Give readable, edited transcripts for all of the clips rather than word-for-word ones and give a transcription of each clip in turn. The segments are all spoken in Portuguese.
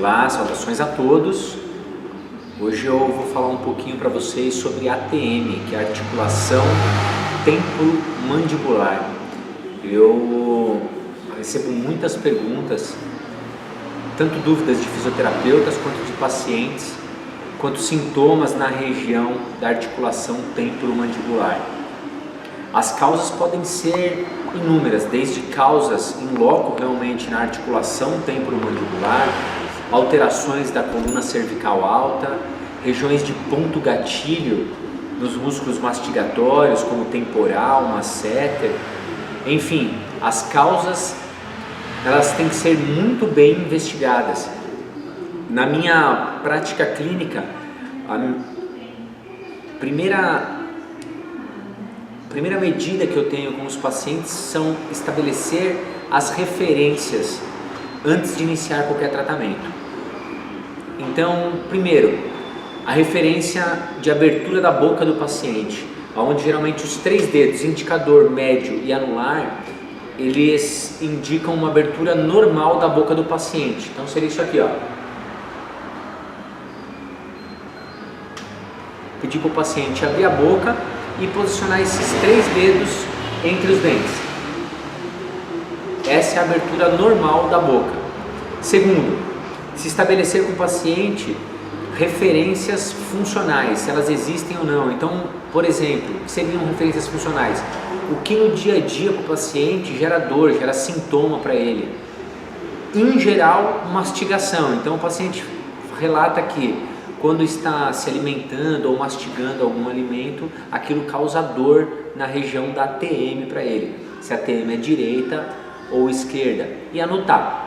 Olá, saudações a todos. Hoje eu vou falar um pouquinho para vocês sobre ATM, que é a articulação temporomandibular. Eu recebo muitas perguntas, tanto dúvidas de fisioterapeutas quanto de pacientes, quanto sintomas na região da articulação temporomandibular. As causas podem ser inúmeras, desde causas in loco realmente na articulação temporomandibular, alterações da coluna cervical alta, regiões de ponto gatilho nos músculos mastigatórios, como o temporal, masseter, enfim, as causas elas têm que ser muito bem investigadas. Na minha prática clínica, a primeira medida que eu tenho com os pacientes são estabelecer as referências antes de iniciar qualquer tratamento. Então, primeiro, a referência de abertura da boca do paciente, onde geralmente os 3 dedos, indicador, médio e anular, eles indicam uma abertura normal da boca do paciente. Então seria isso aqui, ó. Pedir para o paciente abrir a boca e posicionar esses 3 dedos entre os dentes. Essa é a abertura normal da boca. Segundo, se estabelecer com o paciente referências funcionais, se elas existem ou não. Então, por exemplo, o que seriam referências funcionais? O que no dia a dia para o paciente gera dor, gera sintoma para ele? Em geral, mastigação. Então, o paciente relata que quando está se alimentando ou mastigando algum alimento, aquilo causa dor na região da ATM para ele, se a ATM é direita ou esquerda. E anotar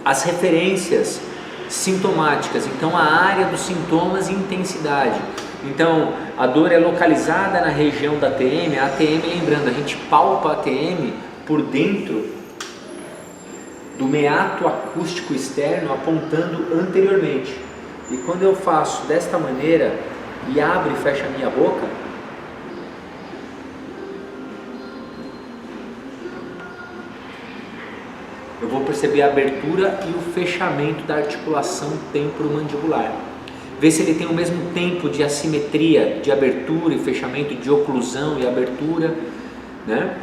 as referências sintomáticas, então a área dos sintomas e intensidade. Então, a dor é localizada na região da ATM. A ATM, lembrando, a gente palpa a ATM por dentro do meato acústico externo, apontando anteriormente. E quando eu faço desta maneira e abro e fecho a minha boca, eu vou perceber a abertura e o fechamento da articulação temporomandibular. Ver se ele tem o mesmo tempo de assimetria, de abertura e fechamento, de oclusão e abertura, né?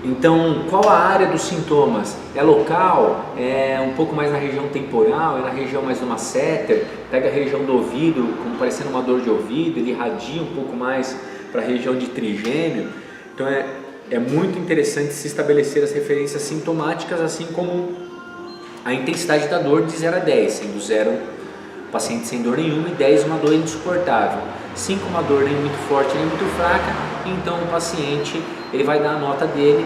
Então, qual a área dos sintomas? É local? É um pouco mais na região temporal? É na região mais do masseter? Pega a região do ouvido, como parecendo uma dor de ouvido, ele irradia um pouco mais para a região de trigêmeo. Então, é muito interessante se estabelecer as referências sintomáticas, assim como a intensidade da dor de 0 a 10, sendo 0 paciente sem dor nenhuma e 10 uma dor insuportável. 5 uma dor nem muito forte nem muito fraca, então o paciente ele vai dar a nota dele,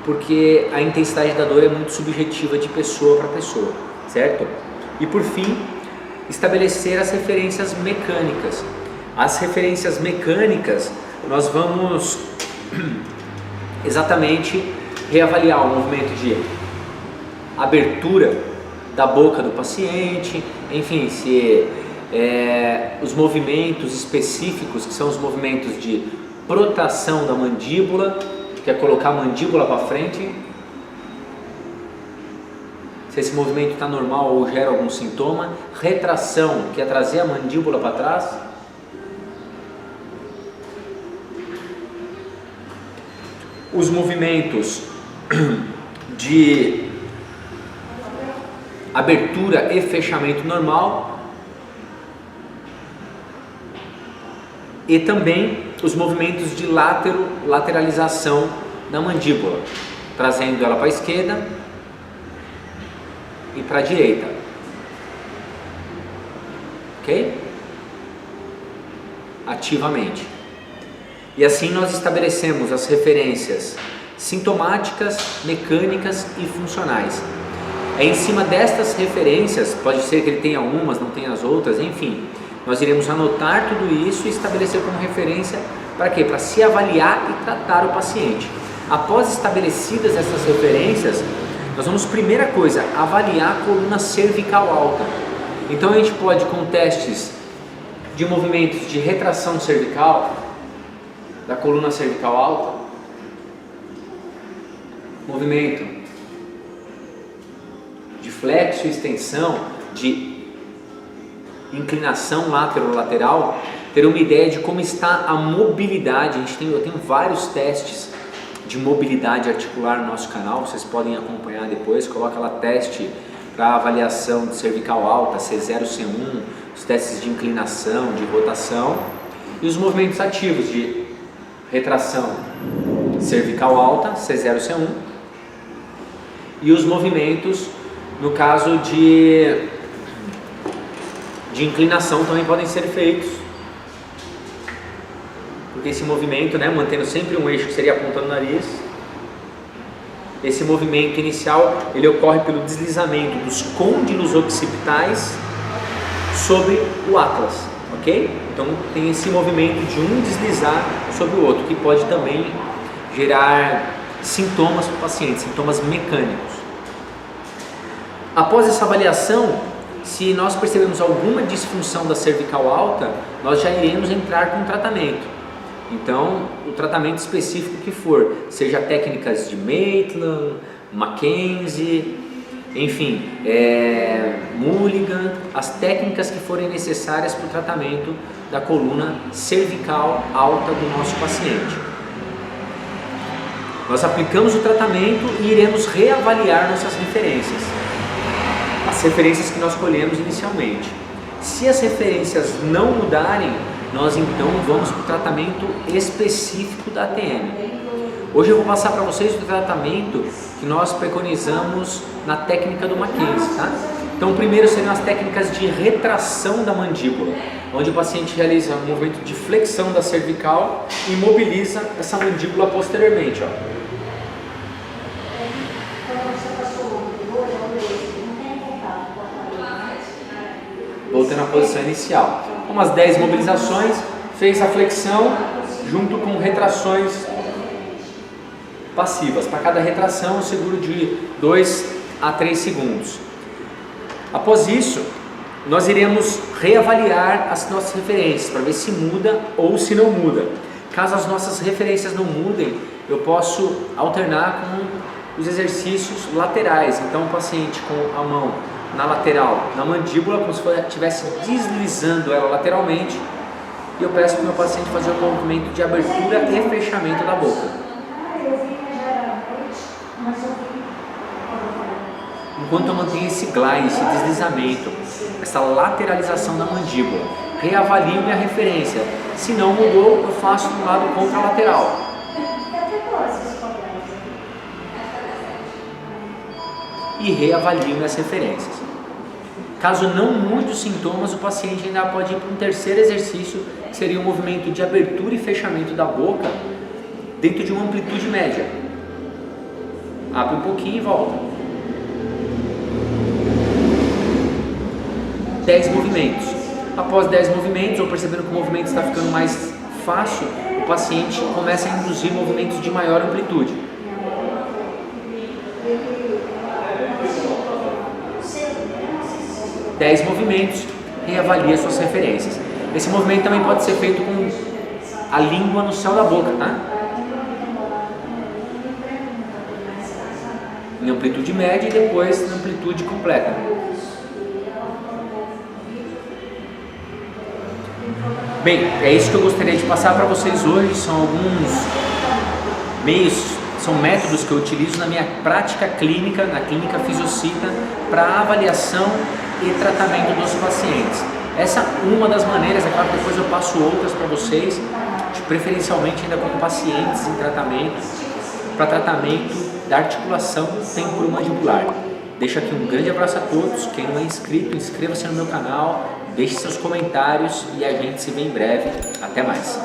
porque a intensidade da dor é muito subjetiva de pessoa para pessoa, certo? E por fim, estabelecer as referências mecânicas. As referências mecânicas, nós vamos exatamente reavaliar o movimento de abertura da boca do paciente, enfim, se os movimentos específicos, que são os movimentos de protração da mandíbula, que é colocar a mandíbula para frente, se esse movimento está normal ou gera algum sintoma, retração, que é trazer a mandíbula para trás, os movimentos de abertura e fechamento normal, e também os movimentos de lateralização da mandíbula, trazendo ela para a esquerda e para a direita, ok? Ativamente. E assim nós estabelecemos as referências sintomáticas, mecânicas e funcionais. É em cima destas referências, pode ser que ele tenha umas, não tenha as outras, enfim, nós iremos anotar tudo isso e estabelecer como referência para quê? Para se avaliar e tratar o paciente. Após estabelecidas essas referências, nós vamos, primeira coisa, avaliar a coluna cervical alta. Então a gente pode, com testes de movimentos de retração cervical, da coluna cervical alta, movimento de flexo e extensão, de inclinação lateral, ter uma ideia de como está a mobilidade. Eu tenho vários testes de mobilidade articular no nosso canal, vocês podem acompanhar depois. Coloca lá teste para avaliação de cervical alta, C0, C1, os testes de inclinação, de rotação e os movimentos ativos de retração cervical alta, C0, C1, e os movimentos, no caso de inclinação, também podem ser feitos, porque esse movimento, né, mantendo sempre um eixo que seria apontando o nariz, esse movimento inicial ele ocorre pelo deslizamento dos côndilos occipitais sobre o atlas, ok? Então tem esse movimento de um deslizar sobre o outro, que pode também gerar sintomas para o paciente, sintomas mecânicos. Após essa avaliação, se nós percebemos alguma disfunção da cervical alta, nós já iremos entrar com tratamento. Então, o tratamento específico que for, seja técnicas de Maitland, Mackenzie, enfim, Mulligan, as técnicas que forem necessárias para o tratamento da coluna cervical alta do nosso paciente. Nós aplicamos o tratamento e iremos reavaliar nossas referências, as referências que nós colhemos inicialmente. Se as referências não mudarem, nós então vamos para o tratamento específico da ATM. Hoje eu vou passar para vocês o tratamento que nós preconizamos na técnica do Mackenzie, tá? Então, primeiro seriam as técnicas de retração da mandíbula, onde o paciente realiza um movimento de flexão da cervical e mobiliza essa mandíbula posteriormente, ó. Voltando à posição inicial. Umas 10 mobilizações, fez a flexão junto com retrações passivas. Para cada retração, eu seguro de 2 a 3 segundos. Após isso, nós iremos reavaliar as nossas referências para ver se muda ou se não muda. Caso as nossas referências não mudem, eu posso alternar com os exercícios laterais. Então, o paciente com a mão na lateral, na mandíbula, como se estivesse deslizando ela lateralmente, e eu peço para o meu paciente fazer um movimento de abertura e fechamento da boca. Enquanto eu mantenho esse glide, esse deslizamento, essa lateralização da mandíbula, reavalio minha referência. Se não mudou, eu faço do lado contralateral. E reavalio minhas referências. Caso não mude os sintomas, o paciente ainda pode ir para um terceiro exercício, que seria um movimento de abertura e fechamento da boca dentro de uma amplitude média. Abre um pouquinho e volta. 10 movimentos. Após 10 movimentos, ou percebendo que o movimento está ficando mais fácil, o paciente começa a induzir movimentos de maior amplitude. Dez movimentos, reavalia suas referências. Esse movimento também pode ser feito com a língua no céu da boca, tá? Em amplitude média e depois na amplitude completa. Bem, é isso que eu gostaria de passar para vocês hoje. São alguns meios, são métodos que eu utilizo na minha prática clínica, na clínica Fisiocita, para avaliação e tratamento dos pacientes. Essa é uma das maneiras, é claro que depois eu passo outras para vocês, preferencialmente ainda com pacientes em tratamento, para tratamento da articulação temporomandibular. Deixo aqui um grande abraço a todos. Quem não é inscrito, inscreva-se no meu canal, deixe seus comentários e a gente se vê em breve. Até mais!